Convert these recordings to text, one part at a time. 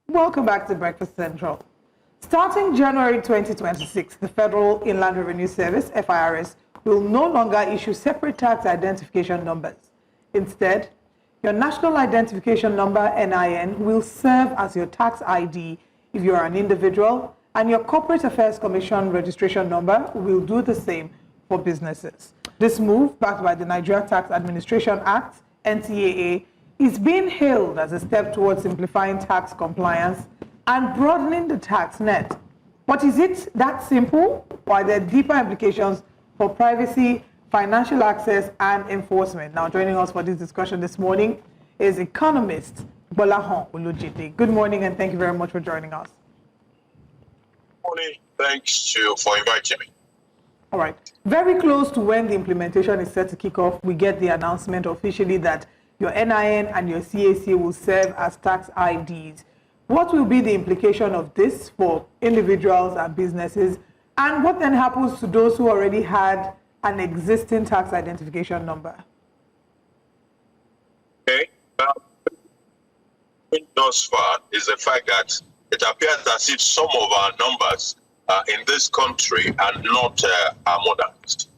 Welcome back to Breakfast Central. Starting January 2026, the Federal Inland Revenue Service, FIRS, will no longer issue separate tax identification numbers. Instead, your National Identification Number, NIN, will serve as your tax ID if you are an individual, and your Corporate Affairs Commission registration number will do the same for businesses. This move, backed by the Nigeria Tax Administration Act, NTAA, is being hailed as a step towards simplifying tax compliance and broadening the tax net. But is it that simple, or are there deeper implications for privacy, financial access, and enforcement? Now, joining us for this discussion this morning is Economist Gbolahan Olojede. Good morning, and thank you very much for joining us. Good morning. Thanks for inviting me. All right. Very close to when the implementation is set to kick off, we get the announcement officially that your NIN and your CAC will serve as tax IDs. What will be the implication of this for individuals and businesses? And what then happens to those who already had an existing tax identification number? Okay. Thus far is the fact that it appears as if some of our numbers in this country are not modernized.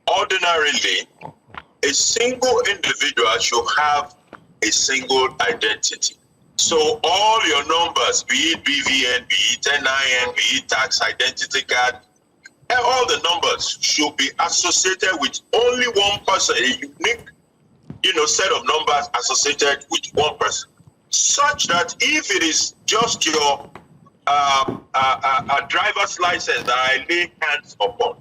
Ordinarily, a single individual should have a single identity. So all your numbers, be it BVN, be it NIN, be it tax identity card, all the numbers should be associated with only one person, a unique, set of numbers associated with one person, such that if it is just your driver's license that I lay hands upon,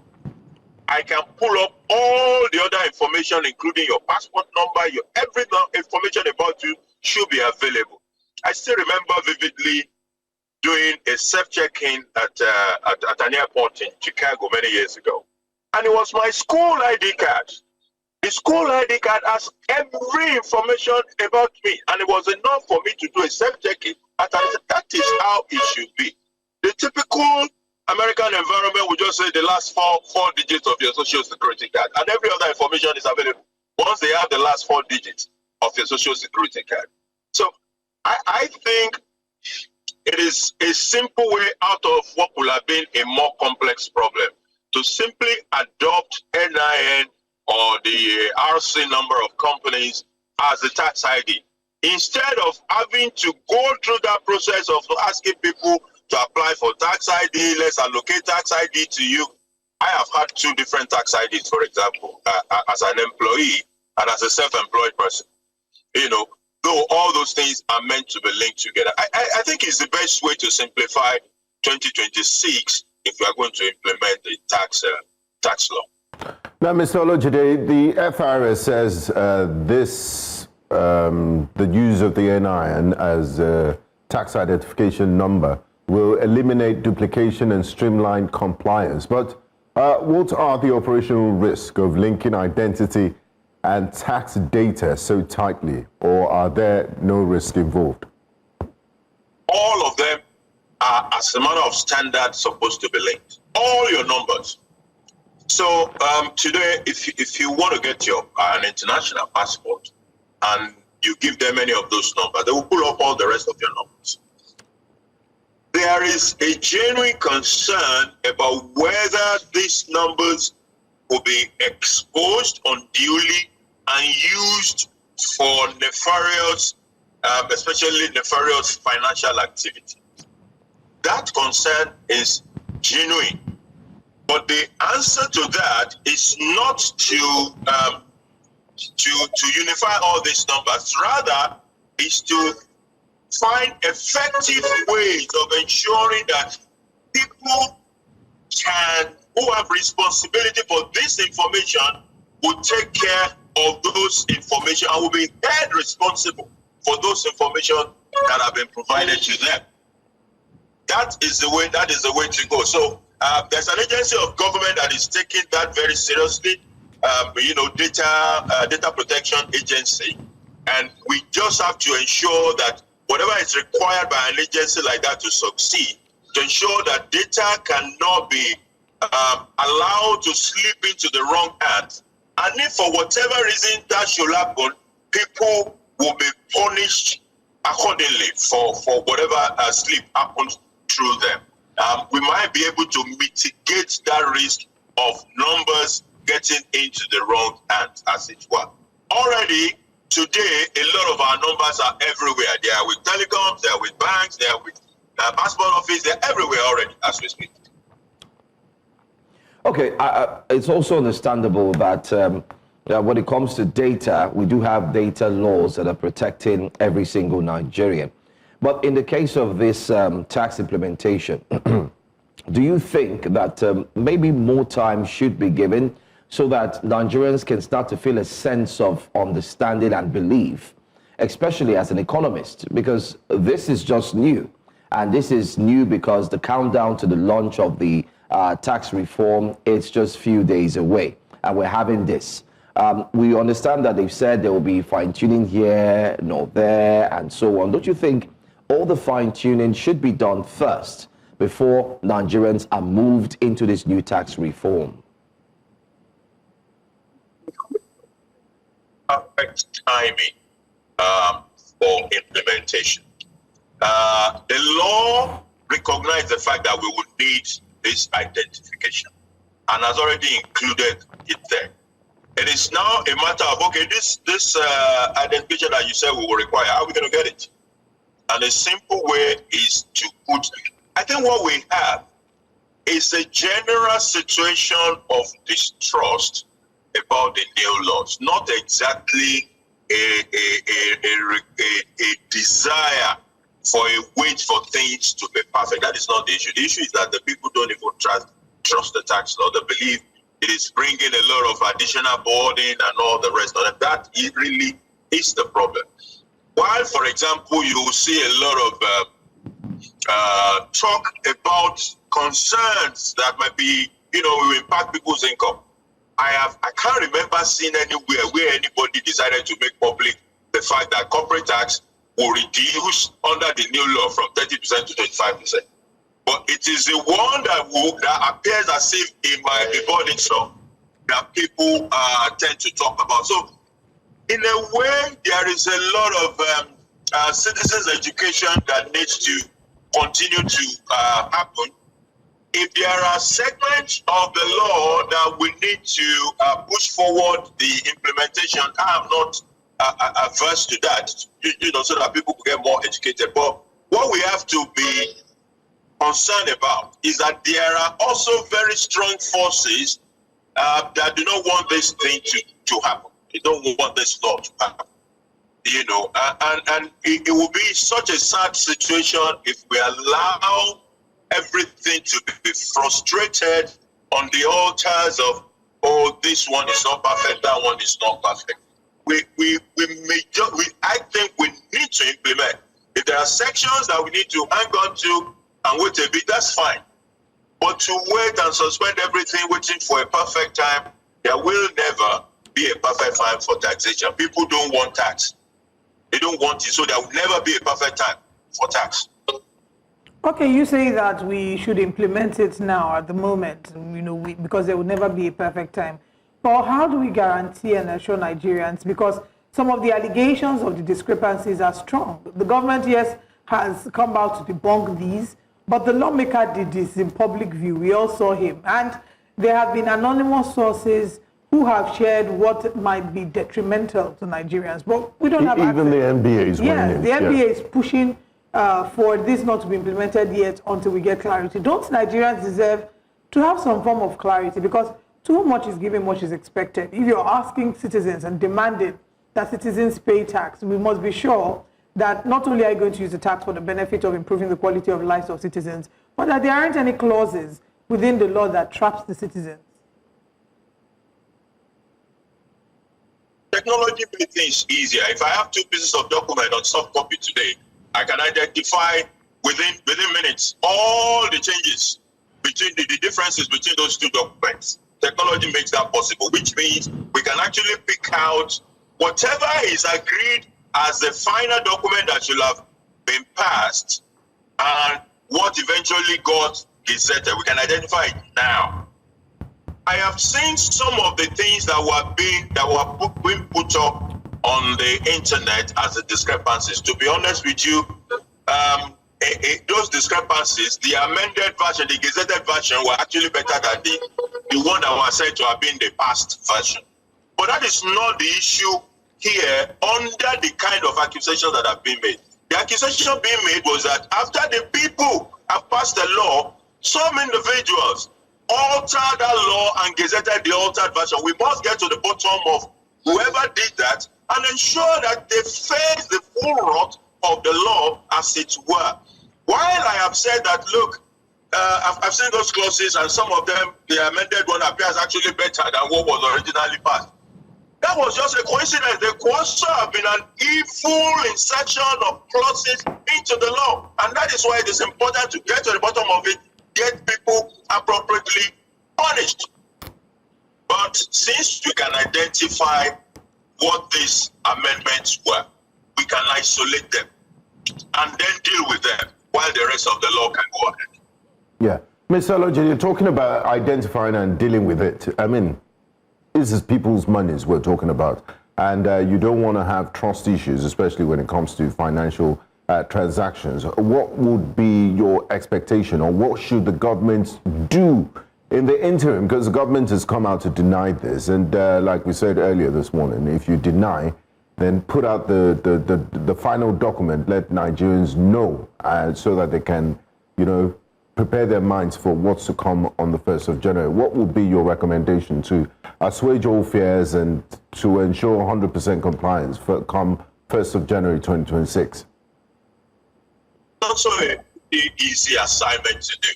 I can pull up all the other information, including your passport number, every information about you should be available. I still remember vividly doing a self-check-in at an airport in Chicago many years ago. And it was my school ID card. The school ID card has every information about me. And it was enough for me to do a self-check-in. That is how it should be. The typical American environment would just say the last four digits of your social security card, and every other information is available once they have the last 4 digits of your social security card. So I think it is a simple way out of what would have been a more complex problem to simply adopt NIN or the RC number of companies as the tax ID, instead of having to go through that process of asking people to apply for tax ID, let's allocate tax ID to you. I have had 2 different tax IDs, for example, as an employee and as a self-employed person. Though all those things are meant to be linked together. I think it's the best way to simplify 2026 if we are going to implement the tax law. Now, Mr. Olojede, the FIRS says the use of the NIN as a tax identification number will eliminate duplication and streamline compliance. But what are the operational risks of linking identity and tax data so tightly, or are there no risks involved? All of them are, as a matter of standard, supposed to be linked. All your numbers. So today, if you want to get an international passport and you give them any of those numbers, they will pull up all the rest of your numbers. There is a genuine concern about whether these numbers will be exposed unduly and used for nefarious, especially nefarious financial activity. That concern is genuine. But the answer to that is not to unify all these numbers. Rather, is to find effective ways of ensuring that people who have responsibility for this information will take care of those information and will be held responsible for those information that have been provided to them. That is the way to go. So there's an agency of government that is taking that very seriously, data protection agency, and we just have to ensure that whatever is required by an agency like that to succeed, to ensure that data cannot be allowed to slip into the wrong hands. And if for whatever reason that should happen, people will be punished accordingly for whatever slip happens through them. We might be able to mitigate that risk of numbers getting into the wrong hands, as it were. Already, today, a lot of our numbers are everywhere. They are with telecoms, they are with banks, they are with passport office, they're everywhere already, as we speak. Okay, it's also understandable that when it comes to data, we do have data laws that are protecting every single Nigerian. But in the case of this tax implementation, do you think that maybe more time should be given so that Nigerians can start to feel a sense of understanding and belief, especially as an economist? Because this is just new. And this is new because the countdown to the launch of the tax reform, it's just a few days away. And we're having this. We understand that they've said there will be fine-tuning here, not there, and so on. Don't you think all the fine-tuning should be done first before Nigerians are moved into this new tax reform? Perfect timing for implementation. The law recognizes the fact that we would need this identification and has already included it there. It is now a matter of, okay, this identification that you said we will require, how are we going to get it? And a simple way is to put, I think what we have is a general situation of distrust about the new laws, not exactly a desire for a wait for things to be perfect. That is not the issue. The issue is that the people don't even trust the tax law. They believe it is bringing a lot of additional burden and all the rest of it. That really is the problem. While, for example, you will see a lot of talk about concerns that might be, will impact people's income. I can't remember seeing anywhere where anybody decided to make public the fact that corporate tax will reduce under the new law from 30% to 25%. But it is the one that appears as if it might be burdensome that people tend to talk about. So, in a way, there is a lot of citizens' education that needs to continue to happen. If there are segments of the law that we need to push forward the implementation, I am not averse to that, so that people can get more educated. But what we have to be concerned about is that there are also very strong forces that do not want this thing to happen. They don't want this law to happen. And it will be such a sad situation if we allow everything to be frustrated on the altars of, oh, this one is not perfect, that one is not perfect. I think we need to implement. If there are sections that we need to hang on to and wait a bit, that's fine. But to wait and suspend everything, waiting for a perfect time, there will never be a perfect time for taxation. People don't want tax. They don't want it, so there will never be a perfect time for tax. Okay, you say that we should implement it now at the moment, because there will never be a perfect time. But how do we guarantee and assure Nigerians? Because some of the allegations of the discrepancies are strong. The government, yes, has come out to debunk these, but the lawmaker did this in public view. We all saw him. And there have been anonymous sources who have shared what might be detrimental to Nigerians. But we don't have even access. the NBA is Yes, weighing the in. NBA is pushing for this not to be implemented yet until we get clarity. Don't Nigerians deserve to have some form of clarity? Because too much is given, much is expected. If you're asking citizens and demanding that citizens pay tax, we must be sure that not only are you going to use the tax for the benefit of improving the quality of lives of citizens, but that there aren't any clauses within the law that traps the citizens. Technology makes things easier. If I have 2 pieces of document on soft copy today, I can identify within minutes all the changes between the differences between those 2 documents. Technology makes that possible, which means we can actually pick out whatever is agreed as the final document that should have been passed and what eventually got gazetted. We can identify it now. I have seen some of the things that were being put up on the internet as the discrepancies. To be honest with you, those discrepancies, the amended version, the gazetted version, were actually better than the one that was said to have been the past version. But that is not the issue here under the kind of accusations that have been made. The accusation being made was that after the people have passed the law, some individuals altered that law and gazetted the altered version. We must get to the bottom of whoever did that and ensure that they face the full wrath of the law as it were. While I have said that, look, I've seen those clauses and some of them, the amended one appears actually better than what was originally passed. That was just a coincidence. There could also have been an evil insertion of clauses into the law. And that is why it is important to get to the bottom of it, get people appropriately punished. But since we can identify what these amendments were, we can isolate them and then deal with them while the rest of the law can go ahead. Yeah. Mr. Olojede, you're talking about identifying and dealing with it. I mean, this is people's monies we're talking about. And you don't want to have trust issues, especially when it comes to financial transactions. What would be your expectation, or what should the government do in the interim? Because the government has come out to deny this. And like we said earlier this morning, if you deny, then put out the final document, let Nigerians know so that they can, prepare their minds for what's to come on the 1st of January. What would be your recommendation to assuage all fears and to ensure 100% compliance for come 1st of January 2026? Also an easy assignment to do.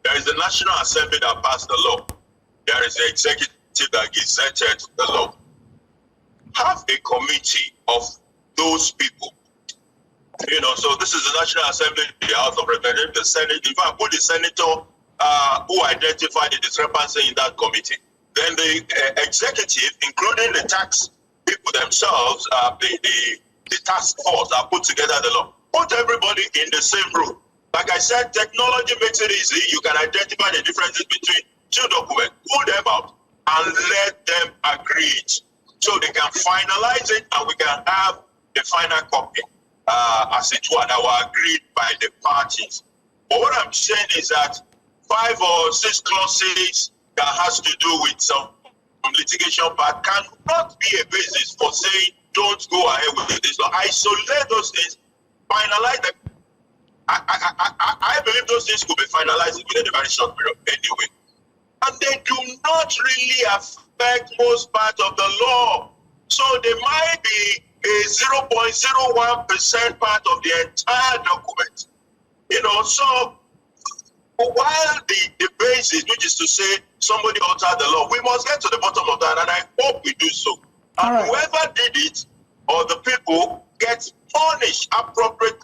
There is the National Assembly that passed the law. There is the executive that gazetted the law. Have a committee of those people. So this is the National Assembly, the House of Representatives, the Senate. In fact, put the senator who identified the discrepancy in that committee. Then the executive, including the tax people themselves, the task force that put together the law. Put everybody in the same room. Like I said, technology makes it easy. You can identify the differences between two documents, pull them out, and let them agree it. So they can finalize it, and we can have the final copy, as it were, that were agreed by the parties. But what I'm saying is that 5 or 6 clauses that has to do with some litigation part cannot be a basis for saying don't go ahead with this. So isolate those things, finalize them. I believe those things could be finalized within a very short period anyway. And they do not really affect most part of the law. So they might be a 0.01% part of the entire document. So while the basis, which is to say somebody altered the law, we must get to the bottom of that, and I hope we do so. And whoever did it, or the people, gets punished appropriately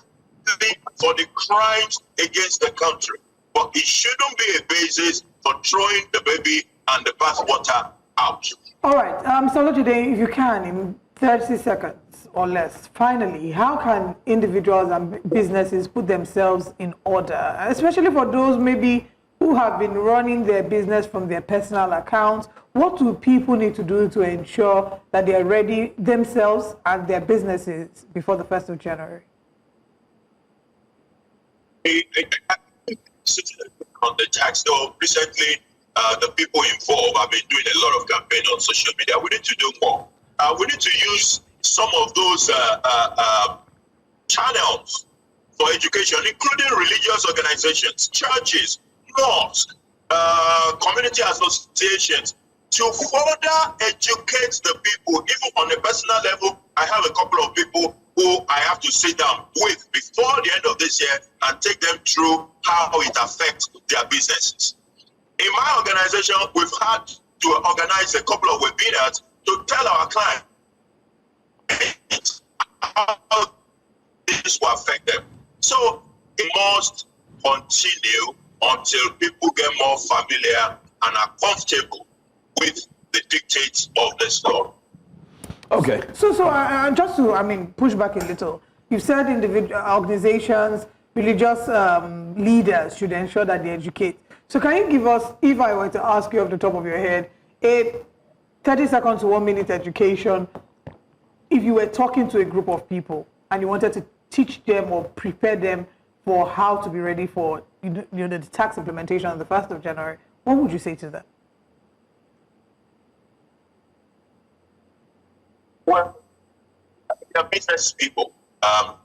for the crimes against the country. But it shouldn't be a basis for throwing the baby and the bathwater out. All right. So today, if you can, in 30 seconds or less, finally, how can individuals and businesses put themselves in order, especially for those maybe who have been running their business from their personal accounts? What do people need to do to ensure that they are ready themselves and their businesses before the 1st of January? On the tax, though, recently the people involved have been doing a lot of campaign on social media. We need to do more. We need to use some of those channels for education, including religious organizations, churches, mosques, community associations, to further educate the people. Even on a personal level, I have a couple of people who I have to sit down with before the end of this year and take them through how it affects their businesses. In my organization, we've had to organize a couple of webinars to tell our clients how this will affect them. So it must continue until people get more familiar and are comfortable with the dictates of this law. Okay. So just to, push back a little. You've said individual organizations, religious leaders should ensure that they educate. So can you give us, if I were to ask you off the top of your head, a 30 seconds to 1 minute education if you were talking to a group of people and you wanted to teach them or prepare them for how to be ready for the tax implementation on the 1st of January, what would you say to them? Well, they're business people. I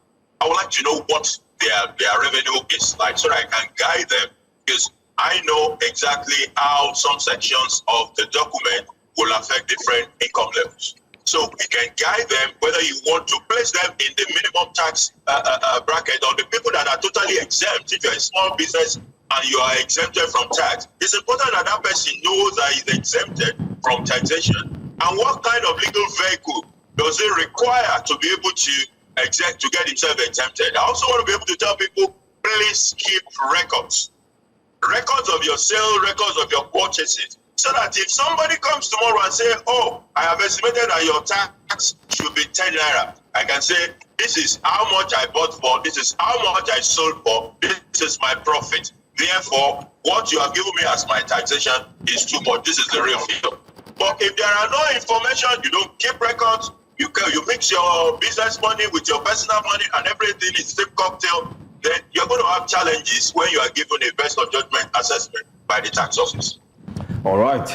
would like to know what their revenue is like so that I can guide them, because I know exactly how some sections of the document will affect different income levels. So we can guide them whether you want to place them in the minimum tax bracket or the people that are totally exempt. If you're a small business and you are exempted from tax, it's important that that person knows that he's exempted from taxation. And what kind of legal vehicle does it require to be able to get himself exempted? I also want to be able to tell people, please keep records of your sale, records of your purchases, so that if somebody comes tomorrow and say, oh, I have estimated that your tax should be 10 naira, I can say, this is how much I bought for, this is how much I sold for, this is my profit. Therefore, what you have given me as my taxation is too much. This is the real figure. But if there are no information, you don't keep records, you mix your business money with your personal money and everything is the same cocktail, then you're going to have challenges when you are given a best of judgment assessment by the tax office. All right,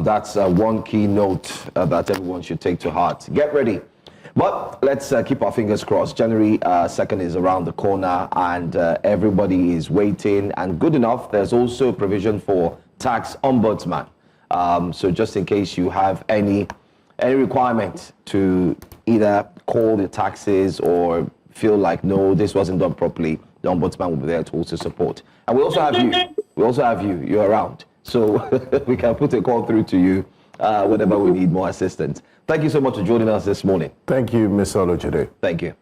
that's one key note that everyone should take to heart. Get ready. But let's keep our fingers crossed. January 2nd is around the corner and everybody is waiting. And good enough, there's also provision for tax ombudsman. So just in case you have any requirement to either call the taxes or feel like, no, this wasn't done properly, the ombudsman will be there to also support. And we also have you. You're around. So we can put a call through to you whenever we need more assistance. Thank you so much for joining us this morning. Thank you, Ms. Olojede. Thank you.